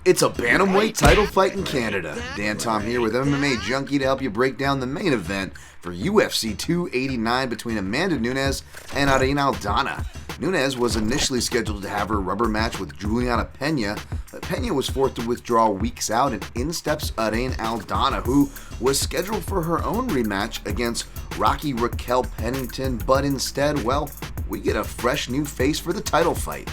It's a bantamweight title fight in Canada. Dan Tom here with MMA Junkie to help you break down the main event for UFC 289 between Amanda Nunes and Irene Aldana. Nunes was initially scheduled to have her rubber match with Juliana Pena, but Pena was forced to withdraw weeks out, and in steps Irene Aldana, who was scheduled for her own rematch against Rocky Raquel Pennington, but instead, well, we get a fresh new face for the title fight.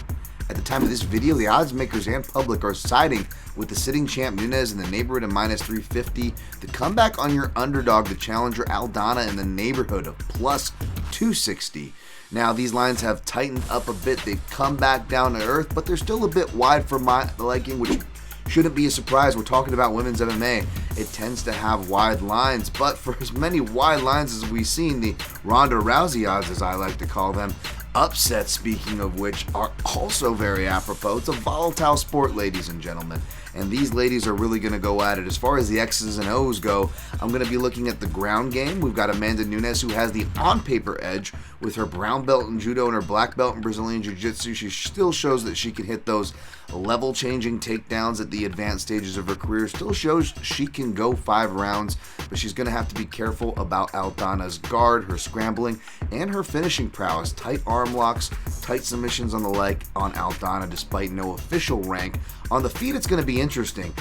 At the time of this video, the odds makers and public are siding with the sitting champ Nunes in the neighborhood of minus 350. The comeback on your underdog, the challenger Aldana, in the neighborhood of plus 260. Now, these lines have tightened up a bit. They've come back down to earth, but they're still a bit wide for my liking, which shouldn't be a surprise. We're talking about women's MMA. It tends to have wide lines, but for as many wide lines as we've seen, the Ronda Rousey odds, as I like to call them, upsets, speaking of which, are also very apropos. It's a volatile sport, ladies and gentlemen, and these ladies are really going to go at it. As far as the X's and O's go, I'm going to be looking at the ground game. We've got Amanda Nunes, who has the on-paper edge with her brown belt in judo and her black belt in Brazilian jiu-jitsu. She still shows that she can hit those level-changing takedowns at the advanced stages of her career. Still shows she can go 5 rounds, but she's going to have to be careful about Aldana's guard, her scrambling, and her finishing prowess. Tight arm locks, tight submissions on the leg on Aldana, despite no official rank. On the feet, it's going to be interesting.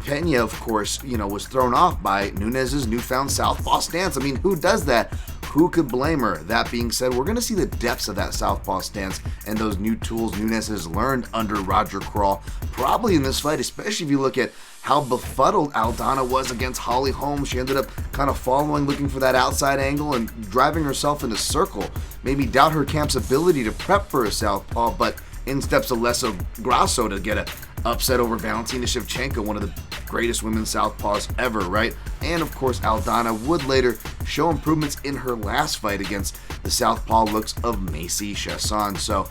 Pena, of course, was thrown off by Nunes' newfound southpaw stance. I mean, who does that? Who could blame her? That being said, we're going to see the depths of that southpaw stance and those new tools Nunes has learned under Roger Crawl, probably in this fight, especially if you look at how befuddled Aldana was against Holly Holm. She ended up kind of following, looking for that outside angle and driving herself in a circle. Maybe doubt her camp's ability to prep for a southpaw, but in steps Alessa Grasso to get a upset over Valentina Shevchenko, one of the greatest women's southpaws ever, right? And of course, Aldana would later show improvements in her last fight against the southpaw looks of Macy Chiasson. So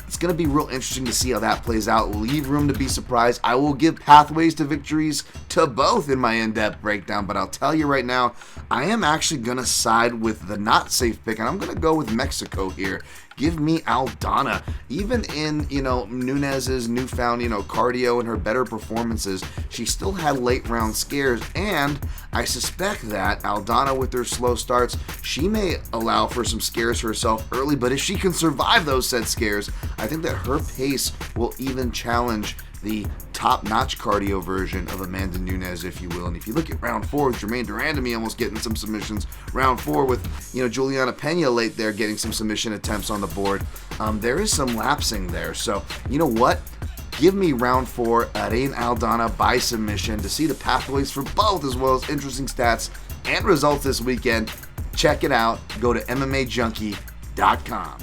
it's going to be real interesting to see how that plays out. Leave room to be surprised. I will give pathways to victories to both in my in-depth breakdown, but I'll tell you right now, I am actually going to side with the not safe pick, and I'm going to go with Mexico here. Give me Aldana. Even in, Nunes' newfound, cardio and her better performances, she still had late round scares, and I suspect that Aldana, with her slow starts, she may allow for some scares herself early, but if she can survive those said scares, I think that her pace will even challenge the top-notch cardio version of Amanda Nunes, if you will. And if you look at round 4 with Jermaine Durandamy almost getting some submissions, round 4 with Juliana Pena late there getting some submission attempts on the board, there is some lapsing there. So you know what? Give me round 4, Irene Aldana by submission, to see the pathways for both, as well as interesting stats and results this weekend. Check it out. Go to MMAJunkie.com.